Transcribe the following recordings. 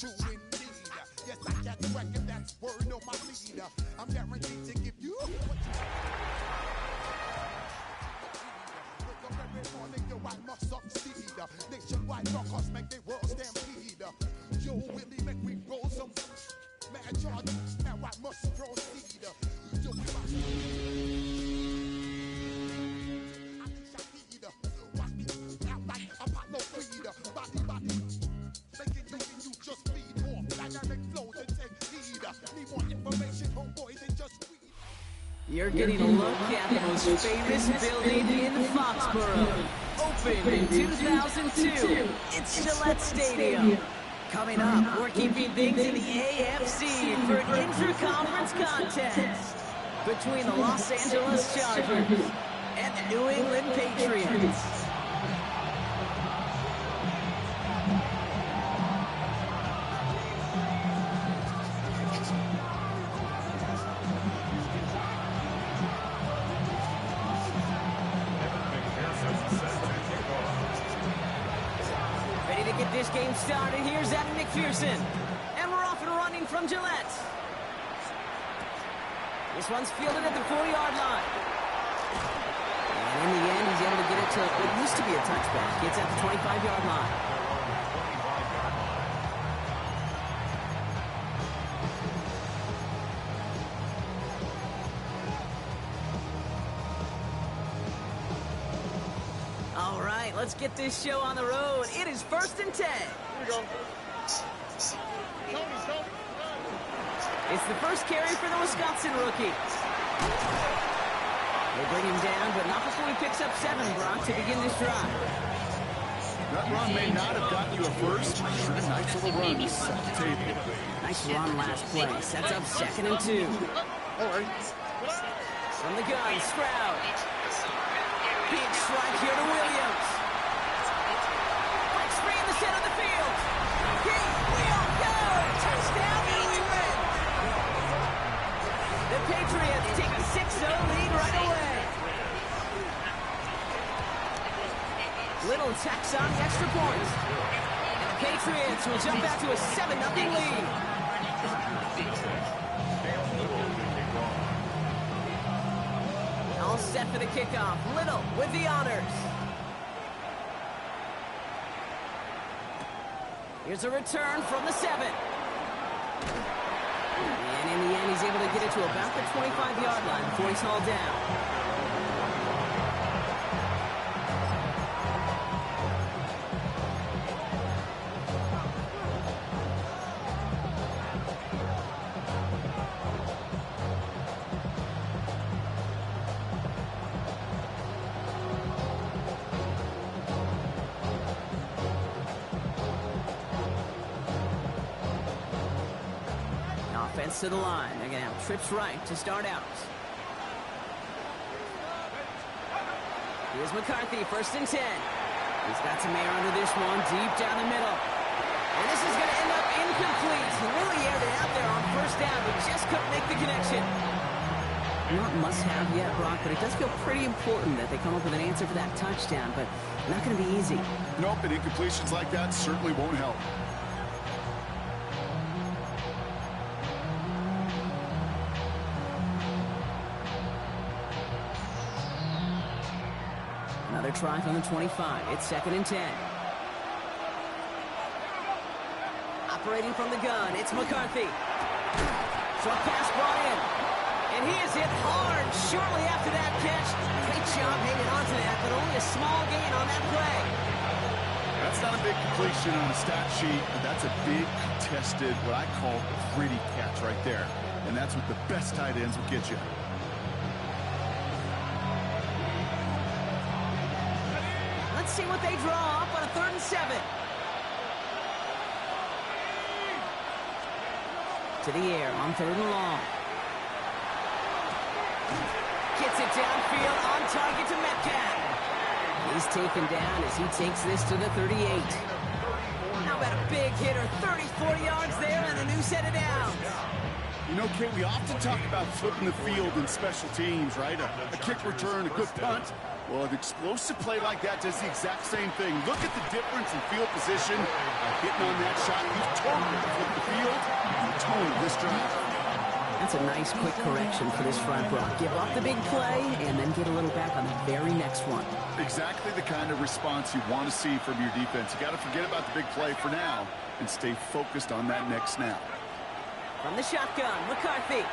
true indeed. Yes, I catch wreck if that's word on my leader. I'm guaranteed to give you what you every morning, yo, I must succeed. Nationwide rockers make the world stampede. Yo, Willie, make we roll some mad charges. Now I must proceed. Yo, we must watch me out like Apollo Creed. Body, making you just feed more dynamic flows and take heed. Need more information, homeboys, and just read. You're getting a look at the most famous building in Foxborough. Opened in 2002, it's Gillette Stadium. Coming up, we're keeping things in the AFC for an intra-conference contest between the Los Angeles Chargers and the New England Patriots. This game started. Here's Adam McPherson. And we're off and running from Gillette. This one's fielded at the 40-yard line. And in the end, he's able to get it to what used to be a touchback. It's at the 25-yard line. All right, let's get this show on the road. It is 1st and 10. Here we go. It's the first carry for the Wisconsin rookie. They bring him down, but not before he picks up 7, Brock, to begin this drive. That run may not have gotten you a first. Sure, nice little run to set the table. Nice run last play. Sets up 2nd and 2. All right. From the gun, Stroud. Big strike here to Williams. Breaks free in the center of the field. He will go! Touchdown, New England! The Patriots take a 6-0 lead right away. Little tacks on the extra point. And the Patriots will jump out to a 7-0 lead. All set for the kickoff. Little with the honors. Here's a return from the 7. And in the end, he's able to get it to about the 25-yard line before he's hauled down. Offense to the line. They're going to have trips right to start out. Here's McCarthy, 1st and 10. He's got some air under this one, deep down the middle. And this is going to end up incomplete. Really aired it out there on 1st down, but just couldn't make the connection. Not must-have yet, Brock, but it does feel pretty important that they come up with an answer for that touchdown, but not going to be easy. Nope, and incompletions like that certainly won't help. Another try from the 25. It's 2nd and 10. Operating from the gun, it's McCarthy. Short pass brought in. And he is hit hard shortly after that catch. Great job hanging on to that, but only a small gain on that play. That's not a big completion on the stat sheet, but that's a big contested, what I call gritty catch right there. And that's what the best tight ends will get you. Let's see what they draw up on a 3rd and 7. To the air on 3rd and long. Gets it downfield on target to Metcalf. He's taken down as he takes this to the 38. How about a big hitter, 34 yards there and a new set of downs. You know, Kate, we often talk about flipping the field in special teams, right? A kick return, a good punt. Well, an explosive play like that does the exact same thing. Look at the difference in field position. Hitting on that shot, he's totally flipped the field. The tone of this drive. That's a nice quick correction for this front row. Give up the big play and then get a little back on the very next one. Exactly the kind of response you want to see from your defense. You got to forget about the big play for now and stay focused on that next snap. From the shotgun, McCarthy.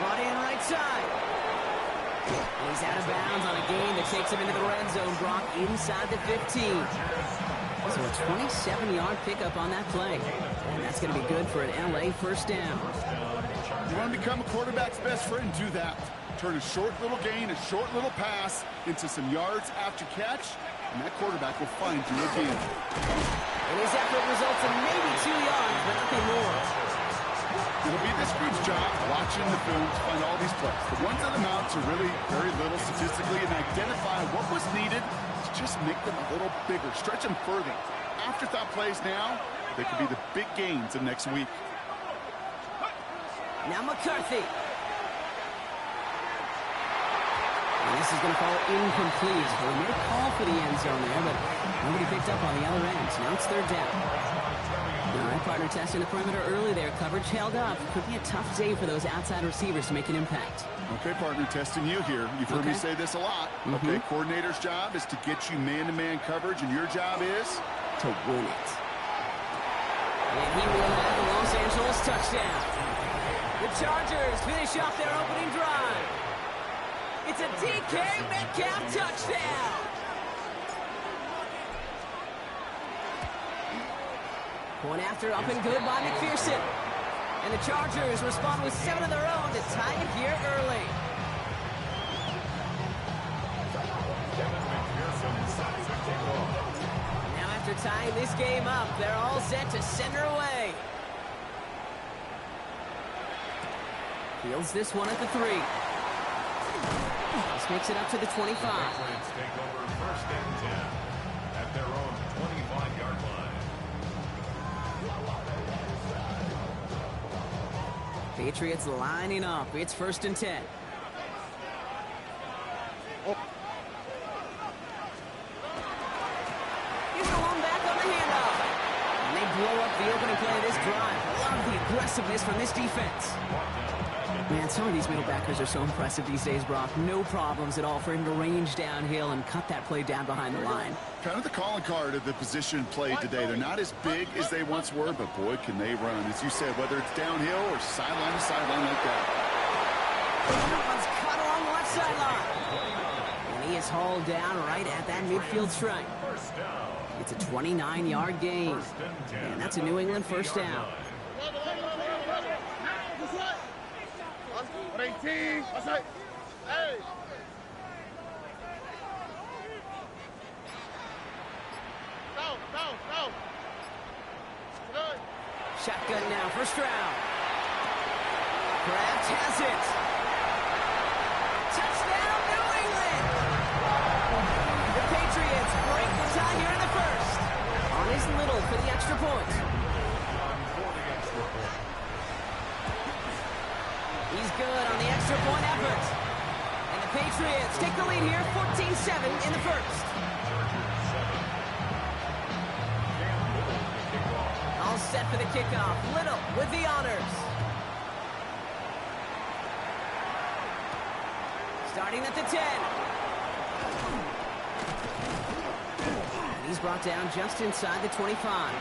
Brought in right side. And he's out of bounds on a gain that takes him into the red zone. Brock inside the 15. So a 27-yard pickup on that play. And that's going to be good for an LA first down. You want to become a quarterback's best friend? Do that. Turn a short little gain, a short little pass into some yards after catch, and that quarterback will find you again. And his effort results in maybe 2 yards, but nothing more. It'll be this group's job watching the film to find all these plays. The ones that amount to really very little statistically and identify what was needed to just make them a little bigger, stretch them further. Afterthought plays now, they could be the big gains of next week. Now McCarthy. And this is going to fall incomplete. Well, he made a call for the end zone there, but nobody picked up on the other end. Now it's third down. All right, partner testing the perimeter early there. Coverage held up. Could be a tough day for those outside receivers to make an impact. Okay, partner, testing you here. You've heard me say this a lot. Okay, coordinator's job is to get you man-to-man coverage, and your job is to win it. And he will have the Los Angeles touchdown. The Chargers finish off their opening drive. It's a DK Metcalf touchdown. Point after, up and good by McPherson. And the Chargers respond with 7 of their own to tie it here early. Now after tying this game up, they're all set to send her away. Fields this one at the 3. This makes it up to the 25. Take over first and 10 at their own 25-yard line. Patriots lining up. It's first and 10. Here's the one back on the handoff. And they blow up the opening play of this drive. Love the aggressiveness from this defense. Man, some of these middle backers are so impressive these days, Brock. No problems at all for him to range downhill and cut that play down behind the line. kind of the calling card of the position played today. They're not as big as they once were, but boy, can they run. As you said, whether it's downhill or sideline to sideline like that. One's cut along the left sideline. And he is hauled down right at that midfield stripe. It's a 29-yard gain. And that's a New England first down. 18. Hey. No. Shotgun now, first round. Kraft has it. Touchdown, New England! The Patriots break the tie here in the first. On his Little for the extra point. He's good on the extra point effort. And the Patriots take the lead here, 14-7 in the first. All set for the kickoff. Little with the honors. Starting at the 10. And he's brought down just inside the 25.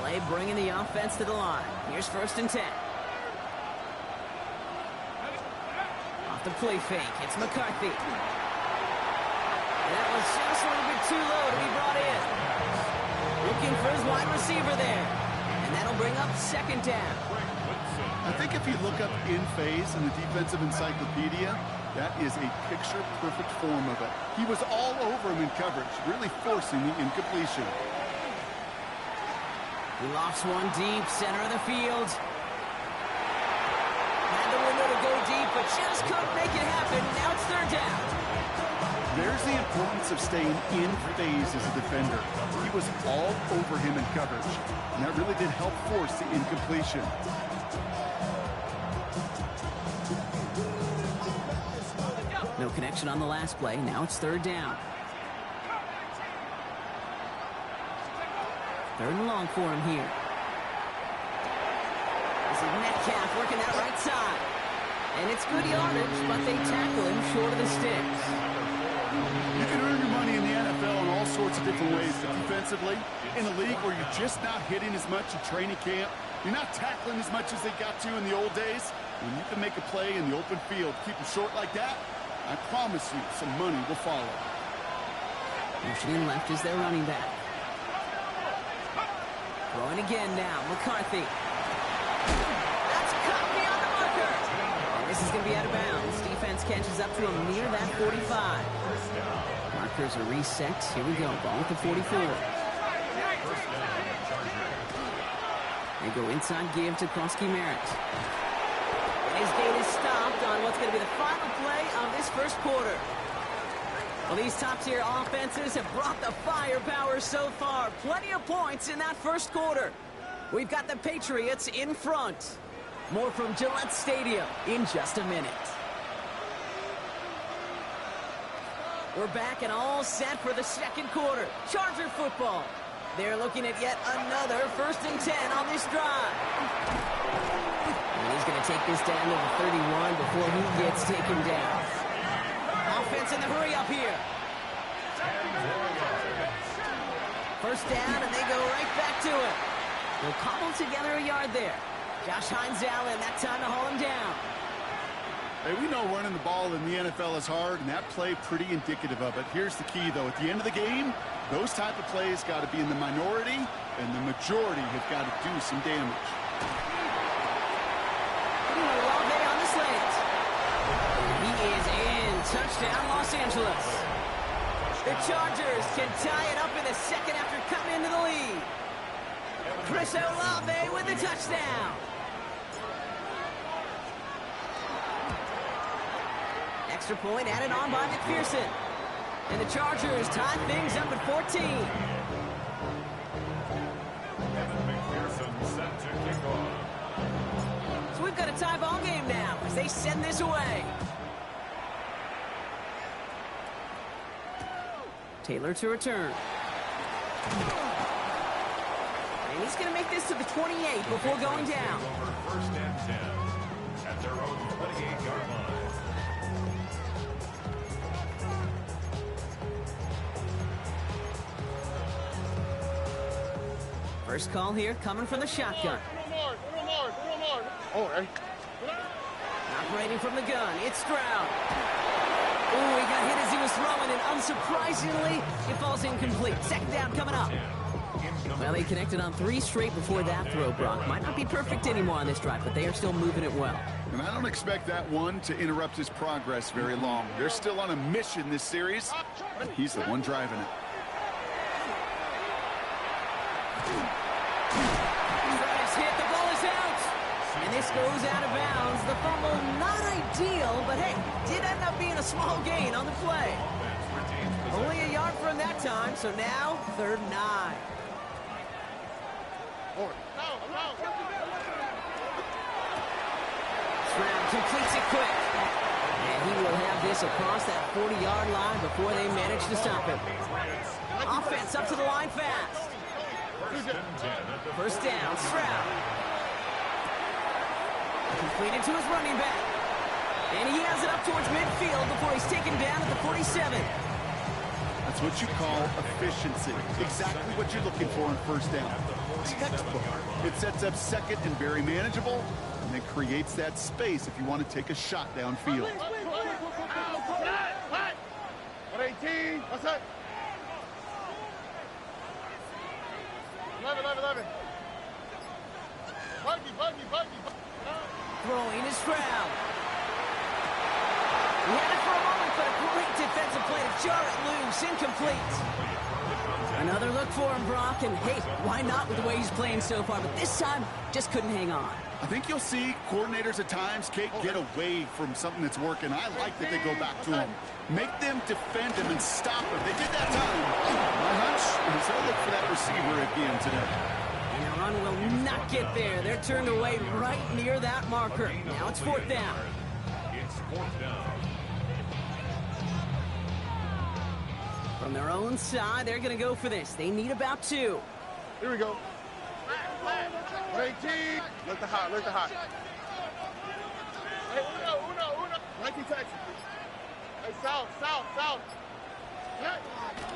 LA bringing the offense to the line. Here's first and 10. The play fake. It's McCarthy. And that was just a little bit too low to be brought in. Looking for his wide receiver there. And that'll bring up second down. I think if you look up in phase in the defensive encyclopedia, that is a picture-perfect form of it. He was all over him in coverage, really forcing the incompletion. He lofts one deep, center of the field. Had the window to go deep, but but just couldn't make it happen. Now it's third down. There's the importance of staying in phase as a defender. He was all over him in coverage, and that really did help force the incompletion. No connection on the last play. Now it's third down. Third and long for him here. This is Metcalf working that right side. And it's good yardage, but they tackle him short of the sticks. You can earn your money in the NFL in all sorts of different ways, but defensively, in a league where you're just not hitting as much in training camp, you're not tackling as much as they got to in the old days, when you can make a play in the open field, keep them short like that, I promise you some money will follow. Motioning left is their running back. Throwing again now, McCarthy. That's caught beyond the marker. And this is going to be out of bounds. Defense catches up to him near that 45. Markers are reset. Here we go. Ball at the 44. They go inside give to Krosky Merritt. His gate is stopped on what's going to be the final play of this first quarter. Well, these top-tier offenses have brought the firepower so far. Plenty of points in that first quarter. We've got the Patriots in front. More from Gillette Stadium in just a minute. We're back and all set for the second quarter. Charger football. They're looking at yet another 1st and 10 on this drive. And he's going to take this down to the 31 before he gets taken down. Offense in the hurry up here. First down, and they go right back to it. They'll cobble together a yard there. Josh Hines Allen, that time to haul him down. Hey, we know running the ball in the NFL is hard, and that play pretty indicative of it. Here's the key, though. At the end of the game, those type of plays got to be in the minority, and the majority have got to do some damage. Olave on the slant. He is in. Touchdown, Los Angeles. The Chargers can tie it up in the second after cutting into the lead. Chris Olave with the touchdown. Extra point added on by McPherson. And the Chargers tie things up at 14. McPherson set to kick off. So we've got a tie ball game now as they send this away. Taylor to return. And he's going to make this to the 28 before going down. Over 1st and 10 at their own 28-yard line. First call here coming from the shotgun. Operating from the gun, it's Stroud. Ooh, he got hit as he was throwing, and unsurprisingly, it falls incomplete. Second down coming up. Well, they connected on 3 straight before that throw, Brock. Might not be perfect anymore on this drive, but they are still moving it well. And I don't expect that one to interrupt his progress very long. They're still on a mission this series, and he's the one driving it. Drives hit, the ball is out. And this goes out of bounds. The fumble, not ideal, but hey, did end up being a small gain on the play. Only a yard from that time, so now 3rd and 9. Stroud completes it quick. And he will have this across that 40-yard line before they manage to stop him. Offense up to the line fast. First down, Stroud. Completed to his running back. And he has it up towards midfield before he's taken down at the 47. That's what you call efficiency. Exactly what you're looking for on first down. Textbook. It sets up second and very manageable, and then creates that space if you want to take a shot downfield. 118. What's that? 11. Buggy. Throwing is Stroud. He had it for a moment, but a great defensive play to jar it loose. Incomplete. Another look for him, Brock, and hey, why not with the way he's playing so far? But this time, just couldn't hang on. I think you'll see coordinators at times get away from something that's working. I like that they go back to them. Make them defend them and stop them. They did that time. My hunch is they'll look for that receiver again today. And the run will not get there. They're turned away right near that marker. Now it's 4th down. It's 4th down. From their own side, they're going to go for this. They need about 2. Here we go. 18. Look the hot, look the hot. Hey, uno. 19 Texas. Hey, south.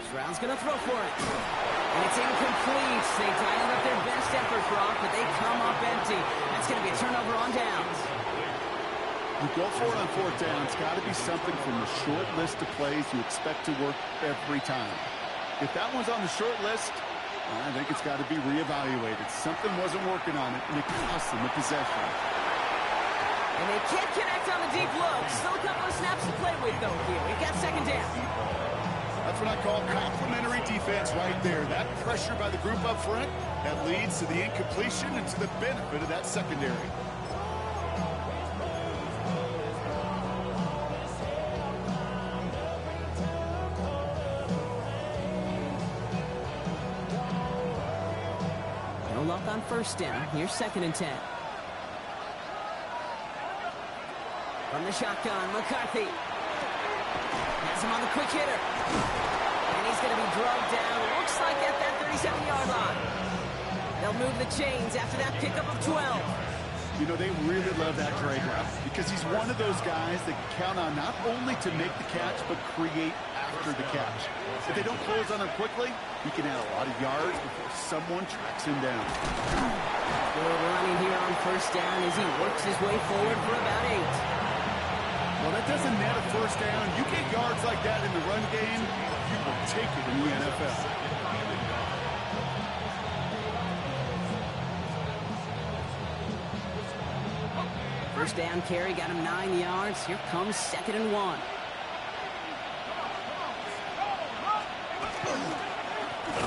Stroud's going to throw for it. And it's incomplete. They dialed up their best effort, Brock, but they come up empty. That's going to be a turnover on downs. You go for it on 4th down. It's got to be something from the short list of plays you expect to work every time. If that one's on the short list, I think it's got to be reevaluated. Something wasn't working on it, and it cost them the possession. And they can't connect on the deep look. Still a couple of snaps to play with, though, here. We've got 2nd down. That's what I call complementary defense right there. That pressure by the group up front, that leads to the incompletion and to the benefit of that secondary. No luck on 1st down. Here's 2nd and 10. From the shotgun, McCarthy. Has him on the quick hitter. And he's going to be drugged down. Looks like at that 37-yard line. They'll move the chains after that pickup of 12. You know, they really love that drag route because he's one of those guys that can count on not only to make the catch, but create after the catch. If they don't close on him quickly, he can add a lot of yards before someone tracks him down. Good running here on 1st down as he works his way forward for about 8. Well, that doesn't net a 1st down. You get yards like that in the run game, you will take it in the NFL. First down carry got him 9 yards. Here comes 2nd and 1.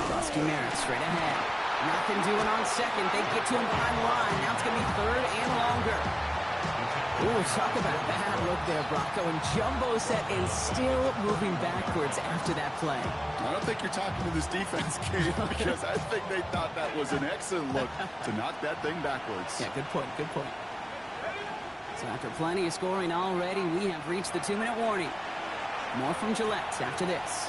Rusty Merritt straight ahead. Nothing doing on 2nd. They get to him behind the line. Now it's going to be 3rd and longer. Ooh, talk about a bad look there, Bronco. And jumbo set and still moving backwards after that play. I don't think you're talking to this defense, Kate, because I think they thought that was an excellent look to knock that thing backwards. Yeah, good point, good point. So after plenty of scoring already, we have reached the 2-minute warning. More from Gillette after this.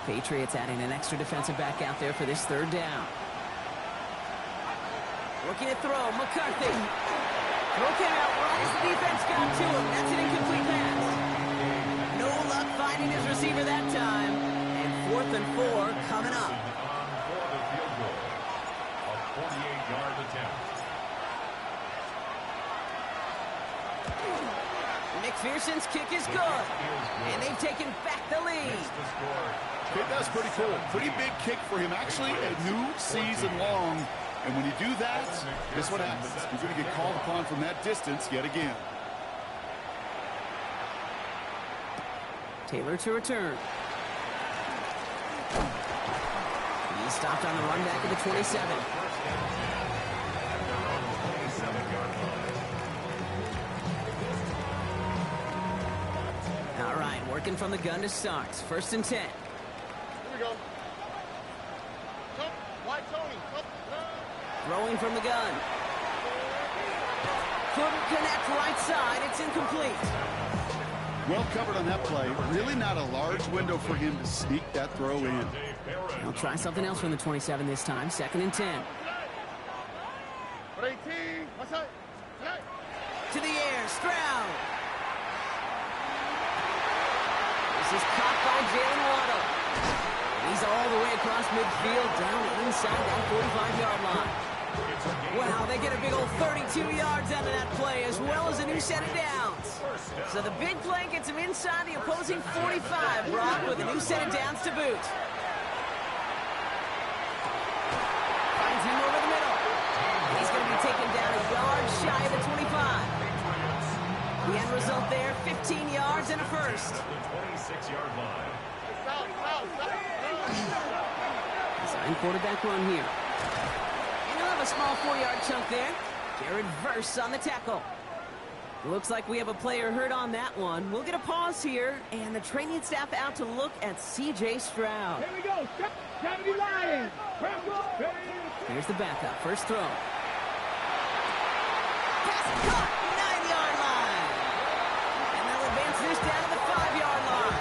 Patriots adding an extra defensive back out there for this 3rd down. Looking to throw, McCarthy. Throw came out right as the defense got to him. That's an incomplete pass. No luck finding his receiver that time. And 4th and 4 coming up. For the field goal. A 48-yard attempt. McPherson's kick is good. And they've taken back the lead. Okay, that's pretty cool. Pretty big kick for him. Actually, a new season long. And when you do that, guess what happens? You're going to get called upon from that distance yet again. Taylor to return. He stopped on the run back at the 27. All right, working from the gun to start. 1st and 10. Here we go. White Tony. Throwing from the gun. Couldn't connect right side. It's incomplete. Well covered on that play. Really not a large window for him to sneak that throw in. He'll try something else from the 27 this time. 2nd and 10. 18. What's up? To the air. Stroud. This is caught by Jalen Waddle. He's all the way across midfield, down inside that 45-yard line. Wow, they get a big old 32 yards out of that play, as well as a new set of downs. So the big play gets him inside the opposing 45, Brock, with a new set of downs to boot. Finds him over the middle. He's going to be taken down a yard shy of the 25. The end result there, 15 yards and a first. At the 26-yard line. Design quarterback run here. And he'll have a small 4-yard chunk there. Jared Verse on the tackle. Looks like we have a player hurt on that one. We'll get a pause here, and the training staff out to look at C.J. Stroud. Here we go. Kennedy Lions. Here's the backup. First throw. Pass caught. 9-yard line. And they'll advance this down to the 5-yard line.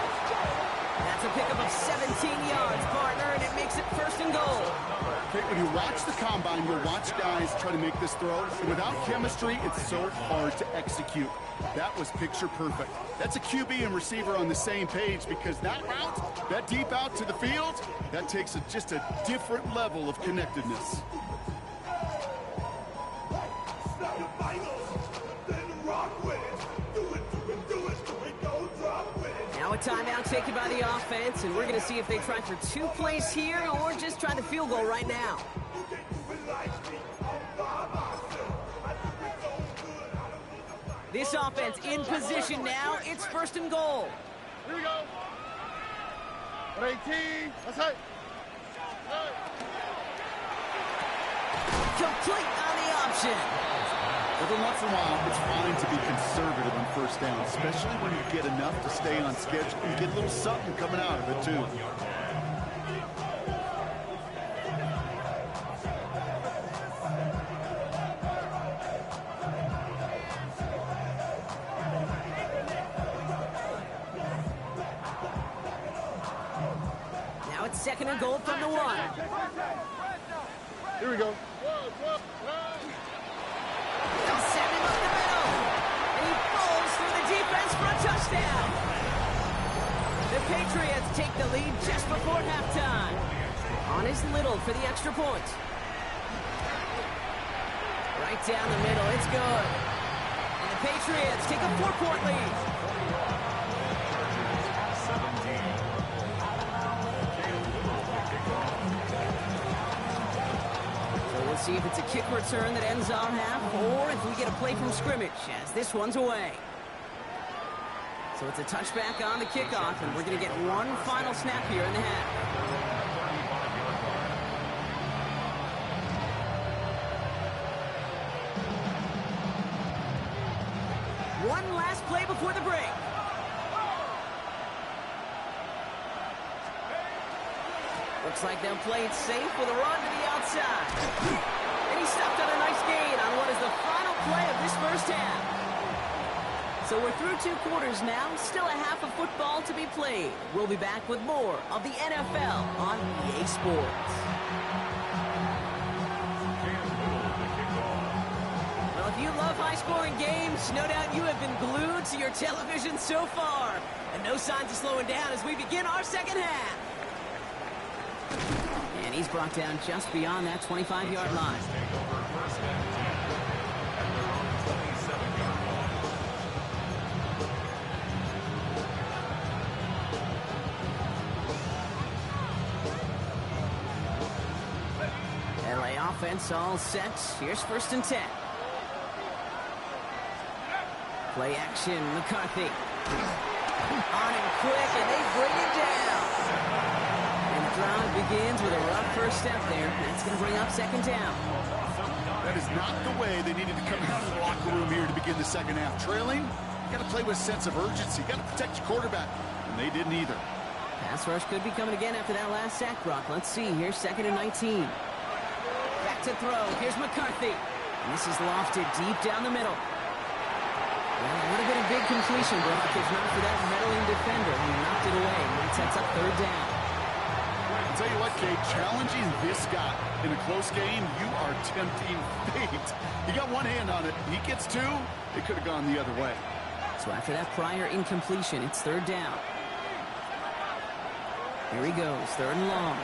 That's a pickup of 17 yards, partner, and it makes it first and goal. Okay, when you watch the combine, you'll watch guys try to make this throw. And without chemistry, it's so hard to execute. That was picture perfect. That's a QB and receiver on the same page, because that route, that deep out to the field, that takes just a different level of connectedness. Now a timeout taken by the offense, and we're going to see if they try for 2 plays here or just try the field goal right now. This offense in position now. It's first and goal. Here we go. 18. Let's hit. Complete on the option. Every once in a while, it's fine to be conservative on first down, especially when you get enough to stay on schedule. You get a little something coming out of it, too. Now it's second and goal from the 1. Here we go. They'll send him up the middle. And he falls through the defense for a touchdown. The Patriots take the lead just before halftime. On is Little for the extra point. Right down the middle. It's good. And the Patriots take a 4-point lead. 17. We'll see if it's a kick return that ends our half, or if we get a play from scrimmage, as this one's away. So it's a touchback on the kickoff, and we're going to get one final snap here in the half. One last play before the break. Looks like they'll play it safe with a run to the outside. And he stopped on a nice gain on what is the final play of this first half. So we're through 2 quarters now, still a half of football to be played. We'll be back with more of the NFL on EA Sports. Well, if you love high-scoring games, no doubt you have been glued to your television so far. And no signs of slowing down as we begin our second half. And he's brought down just beyond that 25-yard line. LA offense all set. Here's first and 10. Play action, McCarthy. On him quick, and they bring it down. Drive begins with a rough first step there. That's going to bring up second down. That is not the way they needed to come out of the locker room here to begin the second half. Trailing, you got to play with a sense of urgency. You got to protect your quarterback, and they didn't either. Pass rush could be coming again after that last sack, Brock. Let's see. Here's second and 19. Back to throw. Here's McCarthy. And this is lofted deep down the middle. Well, it would have been a big completion, Brock, if not for that meddling defender who knocked it away. And it sets up third down. I'll tell you what, Kate, challenging this guy in a close game, you are tempting fate. He got one hand on it. He gets 2. It could have gone the other way. So after that prior incompletion, it's third down. Here he goes, third and long. And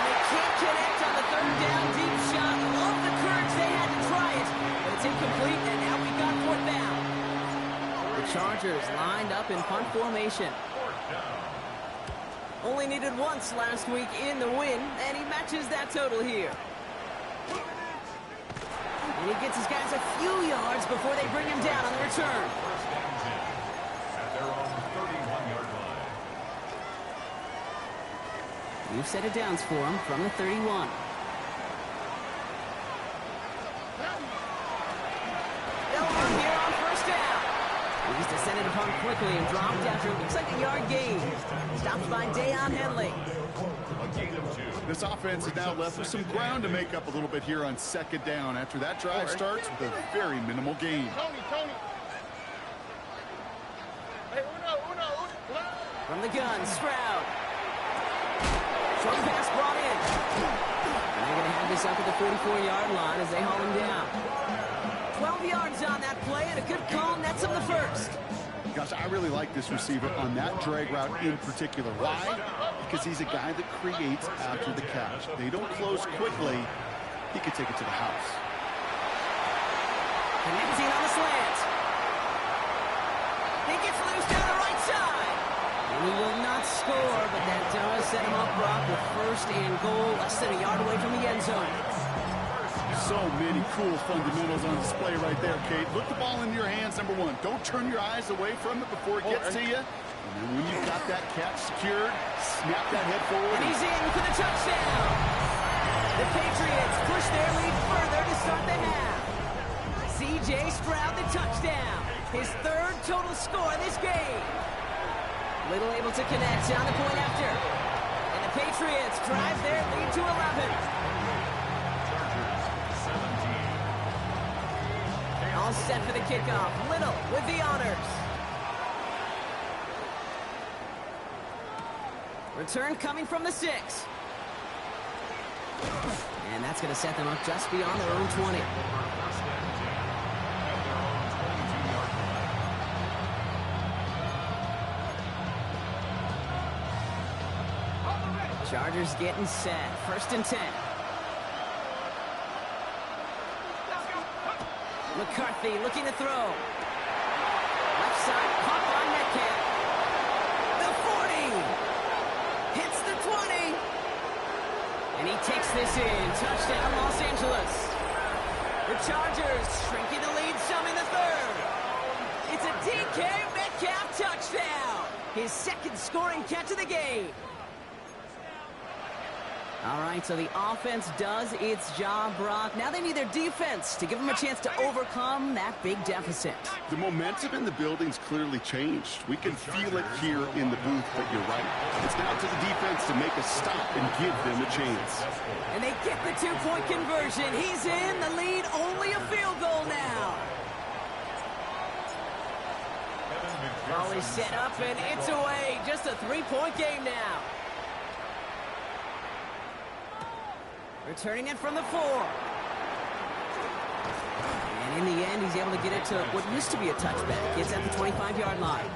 they can't connect on the third down deep shot. Off the curves, they had to try it. But it's incomplete, and now we've got fourth down. The Chargers lined up in punt formation. Only needed once last week in the win, and he matches that total here. And he gets his guys a few yards before they bring him down on the return. First and 10 at their own 31-yard line. New set of downs for him from the 31. They'll run here on first down. He's descended upon quickly and dropped after it looks like a yard gain. Stopped by Deion Henley. A gain of 2. This offense is now left with some ground to make up a little bit here on second down after that drive starts with a very minimal gain. Tony. Hey, Uno. From the gun, Stroud. Short pass brought in. And they're going to have this up at the 44-yard line as they haul him down. 12 yards on that play, and a good call nets him the first. Gosh, I really like this receiver on that drag route in particular. Why? Because he's a guy that creates after the catch. They don't close quickly. He could take it to the house. Connecting on the slant. He gets loose down the right side. And he will not score, but that does set him up, Brock, with first and goal, less than a yard away from the end zone. So many cool fundamentals on display right there, Kate. Look the ball into your hands, number one. Don't turn your eyes away from it before it gets to you. And then when you've got that catch secured, snap that head forward. And he's in for the touchdown. The Patriots push their lead further to start the half. C.J. Stroud, the touchdown. His third total score this game. Little able to connect on the point after. And the Patriots drive their lead to 11. All set for the kickoff. Little with the honors. Return coming from the 6. And that's going to set them up just beyond their own 20. Chargers getting set. First and 10. McCarthy looking to throw. Left side, caught by Metcalf. The 40. Hits the 20. And he takes this in. Touchdown, Los Angeles. The Chargers shrinking the lead some in the third. It's a DK Metcalf touchdown. His second scoring catch of the game. All right, so the offense does its job, Brock. Now they need their defense to give them a chance to overcome that big deficit. The momentum in the building's clearly changed. We can feel it here in the booth, but you're right. It's now to the defense to make a stop and give them a chance. And they get the two-point conversion. He's in the lead, only a field goal now. Ball is set up, and it's away. Just a three-point game now. Returning it from the 4. And in the end, he's able to get it to what used to be a touchback. It's at the 25-yard line.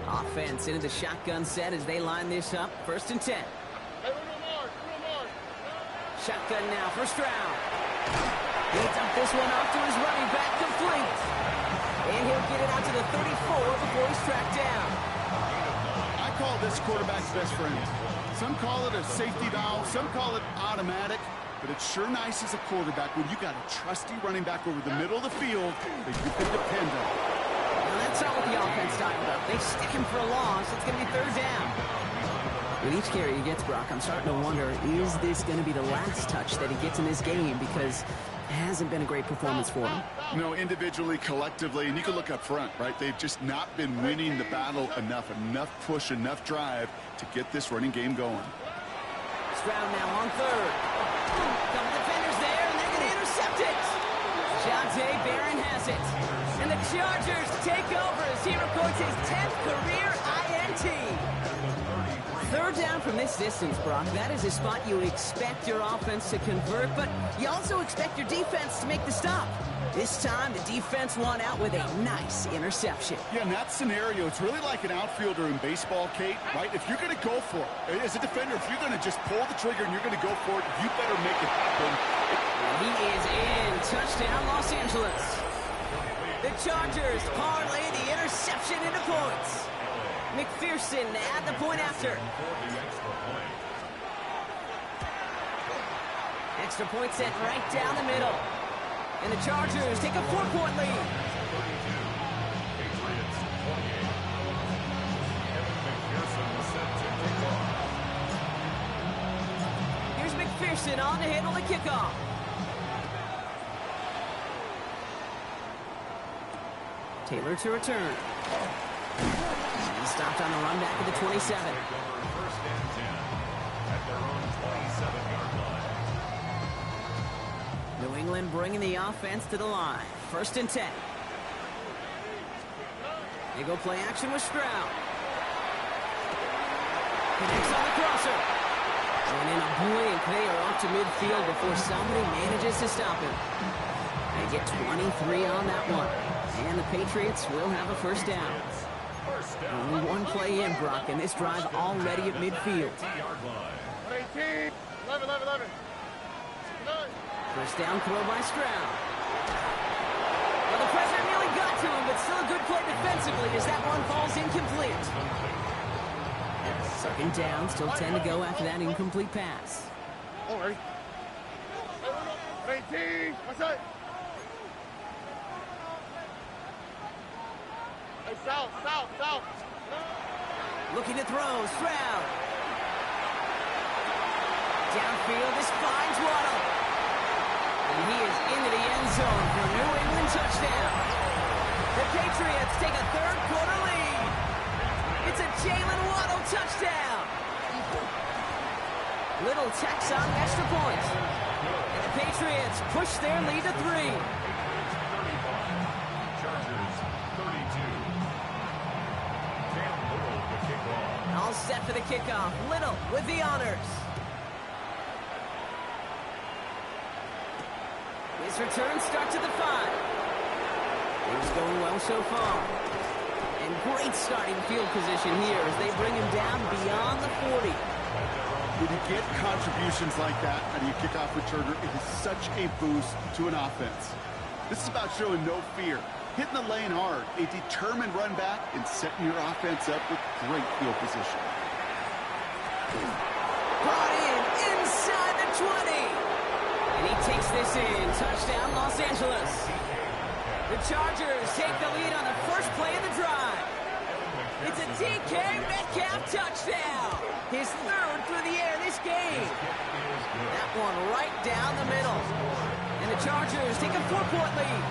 Offense into the shotgun set as they line this up. First and 10. Shotgun now for Stroud. He'll dump this one off to his running back, complete. And he'll get it out to the 34 before he's tracked down. I call this quarterback's best friend. Some call it a safety valve, some call it automatic, but it's sure nice as a quarterback when you got a trusty running back over the middle of the field that you can depend on. Now that's not what the offense dialed up. They stick him for a loss. It's going to be third down. With each carry he gets, Brock, I'm starting to wonder, is this going to be the last touch that he gets in this game? Because it hasn't been a great performance for him. No, individually, collectively, and you can look up front, right? They've just not been winning the battle enough push, enough drive to get this running game going. Stroud now on third. Couple defenders there, and they're going to intercept it. Jonte Barron has it. And the Chargers take over as he records his 10th career INT. Third down from this distance, Brock. That is a spot you expect your offense to convert, but you also expect your defense to make the stop. This time, the defense won out with a nice interception. Yeah, in that scenario, it's really like an outfielder in baseball, Kate, right? If you're going to go for it, as a defender, if you're going to just pull the trigger and you're going to go for it, you better make it happen. And he is in. Touchdown, Los Angeles. The Chargers parlay the interception into points. McPherson at the point after. Extra point sent right down the middle. And the Chargers take a 4-point lead. 32. Patriots 28. Kevin McPherson was set to kick off. Here's McPherson on to handle the kickoff. Taylor to return. He stopped on the run back at the 27. First and 10 at their own 27-yard line. New England bringing the offense to the line. First and 10. They go play action with Stroud. Connects on the crosser. And in a blink, they are off to midfield before somebody manages to stop him. They get 23 on that one. And the Patriots will have a first down. Only one play in, Brock, and this drive already at midfield. 18. 11. First down throw by Stroud. Well, the pressure nearly got to him, but still a good play defensively as that one falls incomplete. Second down, still 10 to go after that incomplete pass. Oh, ready? 18. What's that? Hey, south. Looking to throw, Stroud. Downfield, this finds Waddle. And he is into the end zone for a New England touchdown. The Patriots take a third-quarter lead. It's a Jalen Waddle touchdown. Little tax on the extra point. And the Patriots push their lead to 3. Chargers 32. Cam Little to kick off. All set for the kickoff. Little with the honors. His return starts at the 5. Things going well so far. And great starting field position here as they bring him down beyond the 40. When you get contributions like that out of your kickoff returner, it is such a boost to an offense. This is about showing no fear, hitting the lane hard, a determined run back, and setting your offense up with great field position. Brought in inside the 20. And he takes this in. Touchdown, Los Angeles. The Chargers take the lead on the first play of the drive. It's a DK Metcalf touchdown. His third through the air this game. That one right down the middle. And the Chargers take a 4-point lead.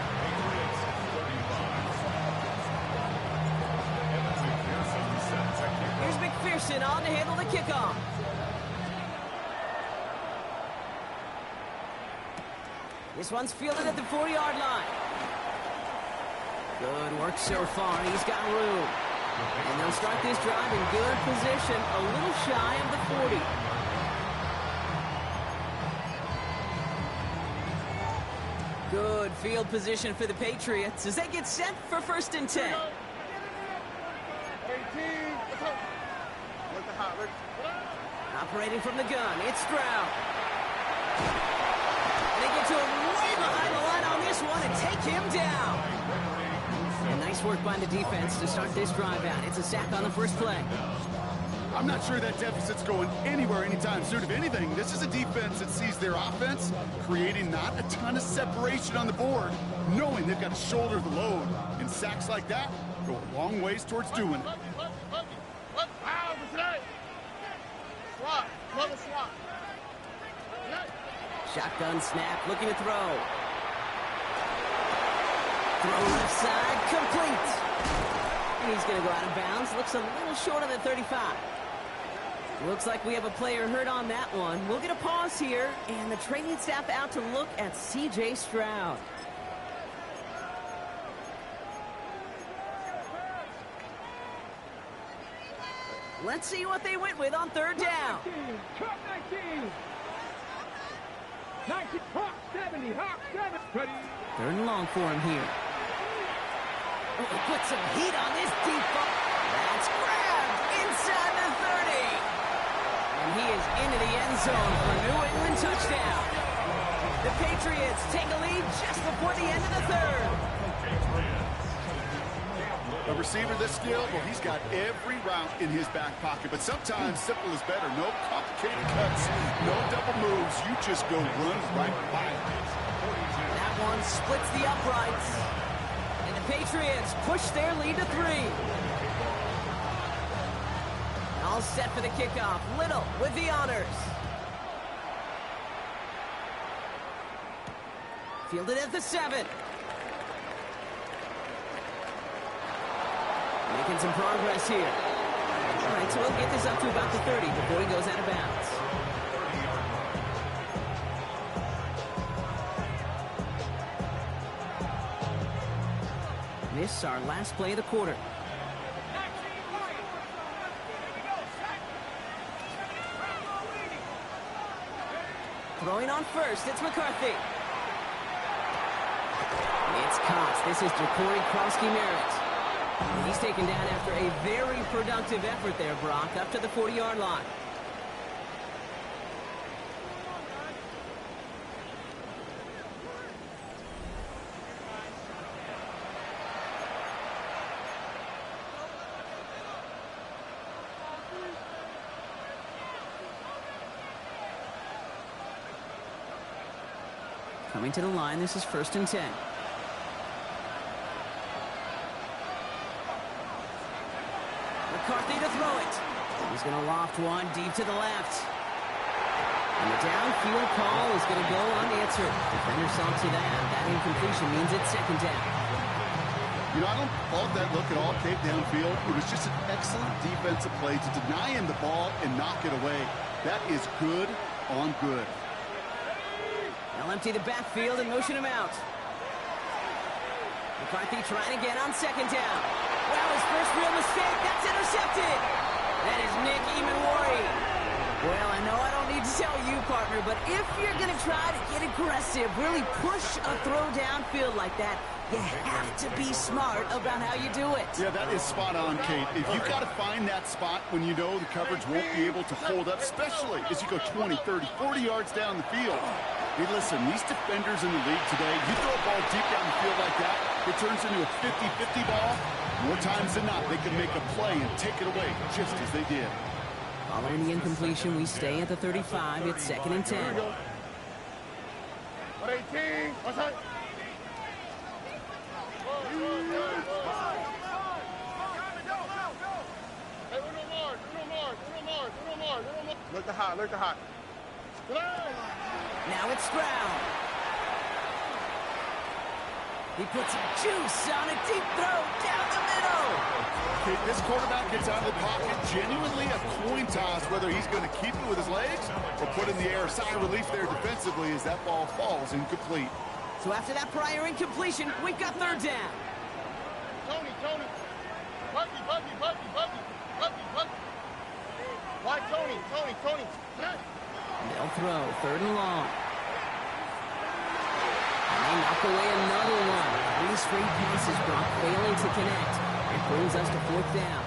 Here's McPherson on to handle the kickoff. This one's fielded at the 4-yard line. Good work so far. He's got room. And they'll start this drive in good position, a little shy of the 40. Good field position for the Patriots as they get set for first and 10. 18. Look the hot. Operating from the gun, it's Stroud. And they get to him way behind the line on this one and take him down. And nice work by the defense to start this drive out. It's a sack on the first play. I'm not sure that deficit's going anywhere anytime soon. If anything, this is a defense that sees their offense creating not a ton of separation on the board, knowing they've got to shoulder the load. And sacks like that go a long ways towards doing it. Swat. Shotgun snap, looking to throw. Throw left side, complete. And he's going to go out of bounds. Looks a little short of the 35. Looks like we have a player hurt on that one. We'll get a pause here, and the training staff out to look at C.J. Stroud. Let's see what they went with on third down. 19. 19. Hawk 70. Hawk 7. Ready. Third and long for him here. Oh, he put some heat on this deep ball. That's grabbed inside the 30. And he is into the end zone for a New England touchdown. The Patriots take a lead just before the end of the third. A receiver this skilled, well, he's got every route in his back pocket. But sometimes simple is better. No complicated cuts, no double moves. You just go run right by it. That one splits the uprights. And the Patriots push their lead to 3. All set for the kickoff. Little with the honors. Fielded at the 7. Making some progress here. All right, so we'll get this up to about the 30 before he goes out of bounds. This our last play of the quarter. Throwing on first, it's McCarthy. It's caught. This is Ja'Cory Krosky-Merritt. He's taken down after a very productive effort there, Brock, up to the 40-yard line. Coming to the line, this is 1st and 10. McCarthy to throw it. He's going to loft one deep to the left. And the downfield call is going to go unanswered. Defender saw to that. That incompletion means it's 2nd down. You know, I don't fault that look at all, Kate, downfield. It was just an excellent defensive play to deny him the ball and knock it away. That is good on good. They'll empty the backfield and motion him out. McCarthy trying again on 2nd down. Well, his first real mistake, that's intercepted. That is Nick Emanwari. Well, I know I don't need to tell you, partner, but if you're going to try to get aggressive, really push a throw downfield like that, you have to be smart about how you do it. Yeah, that is spot on, Kate. If you've got to find that spot when you know the coverage won't be able to hold up, especially as you go 20, 30, 40 yards down the field. Hey, listen, these defenders in the league today, you throw a ball deep down the field like that, it turns into a 50-50 ball. More times than not, they can make a play and take it away, just as they did. Following the incompletion, we stay at the 35. It's 2nd and 10. 118. What's that? Hey, uno more. Look the hot. Now it's Stroud. He puts juice on a deep throw down the middle. Okay, this quarterback gets out of the pocket, genuinely a coin toss, whether he's going to keep it with his legs or put in the air. Sigh of relief there defensively as that ball falls incomplete. So after that prior incompletion, we've got 3rd down. Tony. Buggy. Why Tony? They'll throw 3rd and long. And they knock away another one. 3 straight passes, Brock failing to connect. It brings us to 4th down.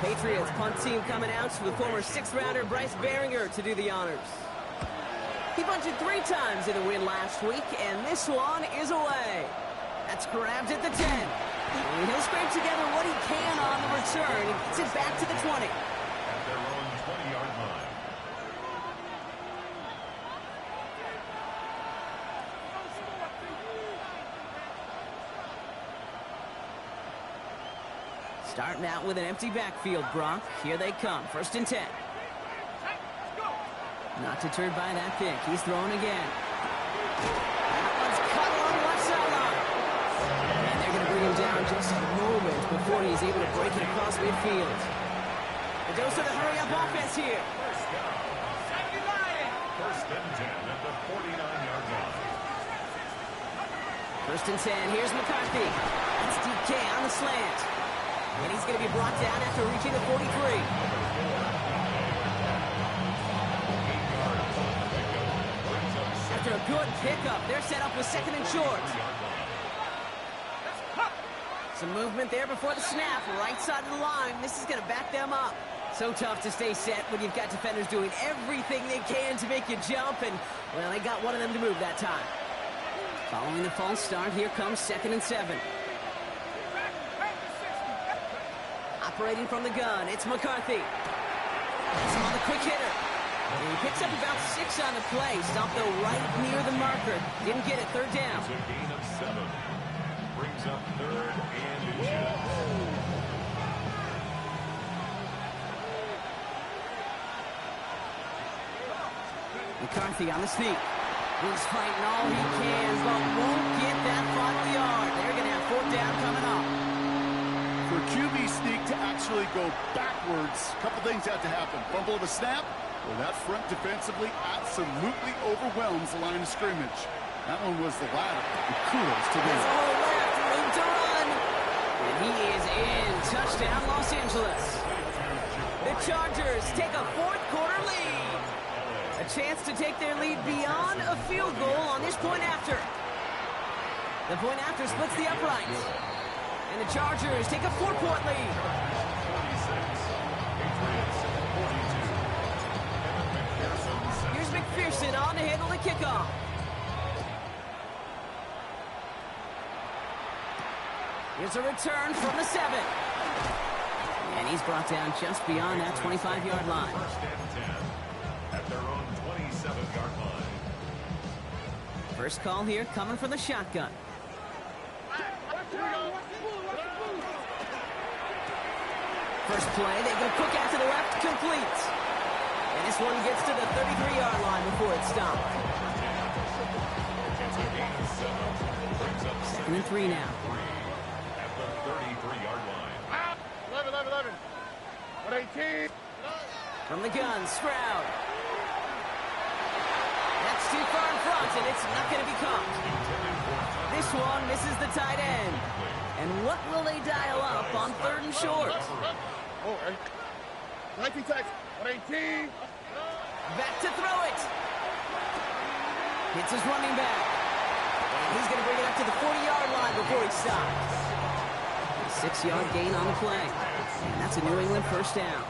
Patriots punt team coming out to the former 6th-rounder Bryce Behringer to do the honors. He punted 3 times in the win last week, and this one is away. That's grabbed at the 10. And he'll scrape together what he can on the return and gets it back to the 20. At their own 20-yard line. Starting out with an empty backfield, Brock. Here they come. 1st and 10. Not deterred by that pick. He's throwing again. That one's cut on the left sideline. And they're going to bring him down just a moment before he's able to break it across midfield. The dose of the hurry-up offense here. First and 10 at the 49-yard line. 1st and 10. Here's McCarthy. That's DK on the slant. And he's going to be brought down after reaching the 43. After a good pickup, they're set up with 2nd and short. Some movement there before the snap. Right side of the line. This is going to back them up. So tough to stay set when you've got defenders doing everything they can to make you jump. And, well, they got one of them to move that time. Following the false start, here comes 2nd and 7. operating from the gun. It's McCarthy. He's on the quick hitter. And he picks up about 6 on the play. Stopped though right near the marker. Didn't get it. Third down. It's a gain of 7. Brings up 3rd and inches. McCarthy on the sneak. He's fighting all he can, but won't get that final yard. They're going to have 4th down coming up. For a QB sneak to actually go backwards, a couple things have to happen. Fumble of a snap, or that front defensively absolutely overwhelms the line of scrimmage. That one was the latter. And kudos to them. There's a hole left, room to run. And he is in. Touchdown, Los Angeles. The Chargers take a 4th quarter lead. A chance to take their lead beyond a field goal on this point after. The point after splits the uprights. And the Chargers take a 4-point lead. 46, Here's McPherson on to handle the kickoff. Here's a return from the 7. And he's brought down just beyond that 25-yard line. 1st and 10 at their own 27-yard line. First call here coming from the shotgun. First play, they go quick out to the left, complete. And this one gets to the 33-yard line before it's stopped. It's a gain of 7. Brings up 2nd and 3 now. at the 33-yard line. 11. 118. From the gun, Stroud. That's too far in front, and it's not going to be caught. This one misses the tight end. And what will they dial up on 3rd and short? Oh, 19 tax. 118. Back to throw it. Hits his running back. And he's going to bring it up to the 40-yard line before he stops. 6-yard gain on the play. And that's a New England 1st down.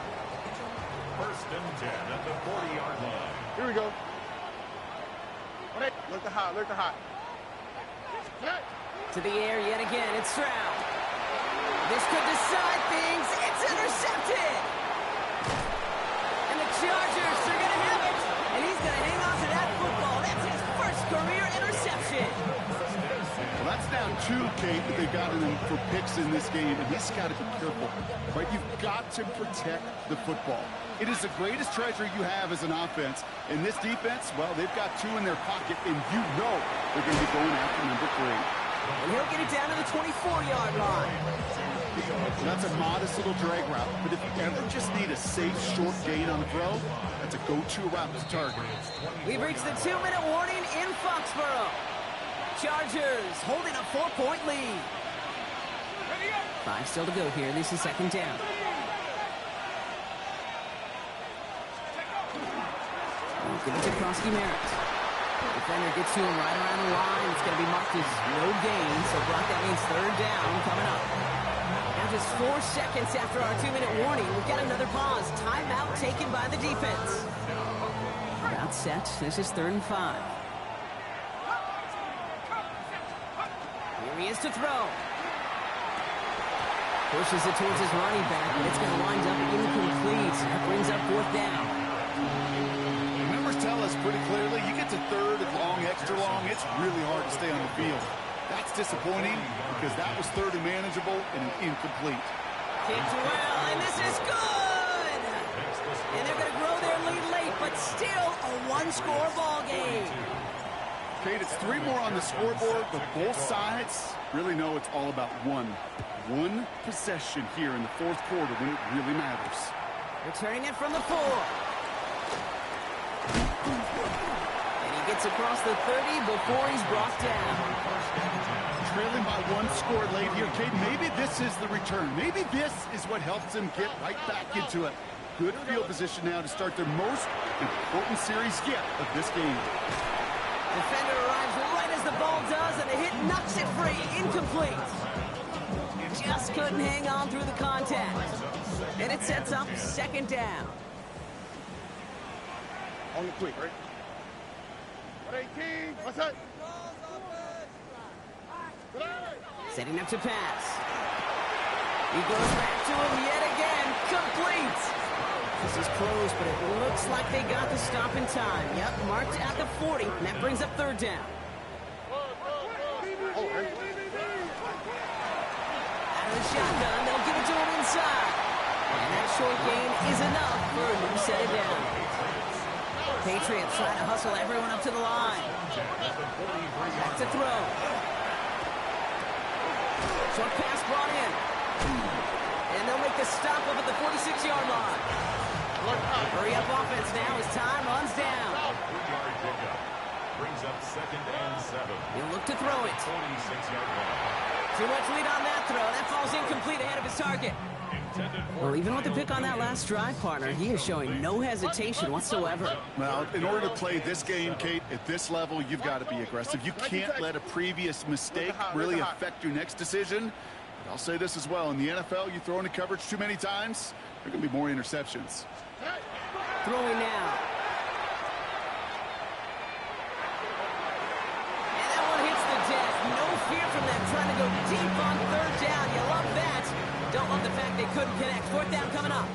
1st and 10 at the 40-yard line. Here we go. Look the hot. To the air yet again, it's Stroud. This could decide things. It's intercepted. And the Chargers are going to have it. And he's going to hang on to that football. That's his first career interception. Well, that's now 2, Kate, that they've gotten him for picks in this game, and he's got to be careful. Right? You've got to protect the football. It is the greatest treasure you have as an offense. In this defense, well, they've got 2 in their pocket, and you know they're going to be going after number 3. And he'll get it down to the 24-yard line. That's a modest little drag route, but if you ever just need a safe, short gain on the throw, that's a go-to route to target. We've reached the 2-minute warning in Foxborough. Chargers holding a 4-point lead. 5 still to go here. This is 2nd down. Give it to Krosky Merritt. Defender gets to him right around the line. It's going to be marked as no gain, so block that means 3rd down coming up. Now just 4 seconds after our 2-minute warning, we've got another pause. Timeout taken by the defense. About set. This is 3rd and 5. Here he is to throw. Pushes it towards his running back, but it's going to wind up incomplete. That brings up 4th down. Tell us pretty clearly, you get to 3rd and long, extra long, it's really hard to stay on the field. That's disappointing because that was 3rd and manageable and incomplete. Kicked well, and this is good! And they're going to grow their lead late, but still a 1-score ball game. Kate, it's 3 more on the scoreboard, but both sides really know it's all about one possession here in the 4th quarter when it really matters. Returning it from the 4. And he gets across the 30 before he's brought down. Trailing by 1 score late here, Kate. Maybe this is the return. Maybe this is what helps them get right back into it. Good field position now to start their most important series yet of this game. Defender arrives right as the ball does, and a hit knocks it free. Incomplete. Just couldn't hang on through the contact. And it sets up 2nd down. On the quick, right? 118. What's that? Setting up to pass. He goes back to him yet again. complete. This is close, but it looks like they got the stop in time. Yep, marked at the 40, and that brings up third down. Out of the shotgun, they'll give it to him inside. And that short gain is enough for a new set of down. Patriots trying to hustle everyone up to the line. Back to throw. Short pass brought in. And they'll make the stop up at the 46-yard line. Hurry up offense now as time runs down. 3-yard pickup. Brings up 2nd and 7. He'll look to throw it. 46-yard line. Too much lead on that throw. That falls incomplete ahead of his target. Well, even with the pick on that last drive, partner, he is showing no hesitation whatsoever. Well, in order to play this game, Kate, at this level, you've got to be aggressive. You can't let a previous mistake really affect your next decision. But I'll say this as well. In the NFL, you throw into coverage too many times, there are going to be more interceptions. Throwing now. And that one hits the deck. No fear from them trying to go deep on third down. You love that. Don't love the fact they couldn't connect. Fourth down coming up.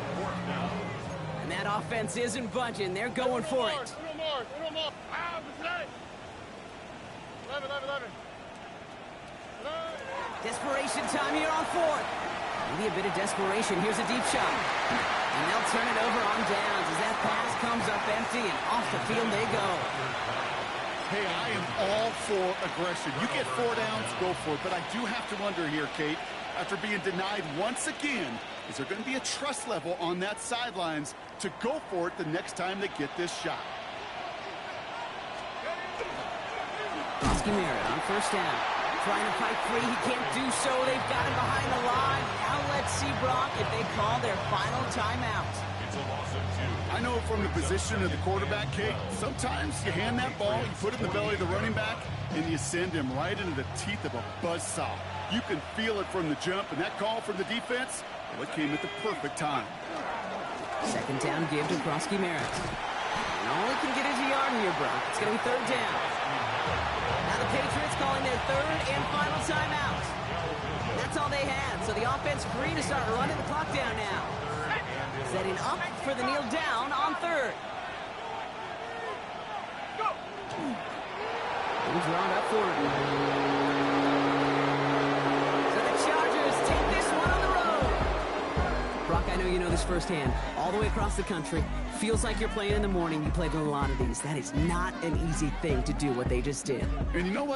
And that offense isn't budging. They're going for it. Desperation time here on fourth. Maybe a bit of desperation. Here's a deep shot. And they'll turn it over on downs as that pass comes up empty and off the field they go. Hey, I am all for aggression. You get 4 downs, go for it. But I do have to wonder here, Kate, after being denied once again, is there going to be a trust level on that sidelines to go for it the next time they get this shot? Merritt on first down. Trying to fight free. He can't do so. They've got him behind the line. Now let's see, Brock, if they call their final timeout. It's a loss of 2. I know from the position of the quarterback, Kate, sometimes you hand that ball, you put it in the belly of the running back, and you send him right into the teeth of a buzzsaw. You can feel it from the jump, and that call from the defense, well, it came at the perfect time. Second down give to Merritt. And all he can get is a yard here, Brock. It's going to be third down. Now the Patriots calling their third and final timeout. That's all they had, so the offense free to start running the clock down now. Setting up for the kneel down on third. He's drawn up for it. So the Chargers take this one on the road. Brock, I know you know this firsthand. All the way across the country. Feels like you're playing in the morning. You played with a lot of these. That is not an easy thing to do what they just did. And you know what?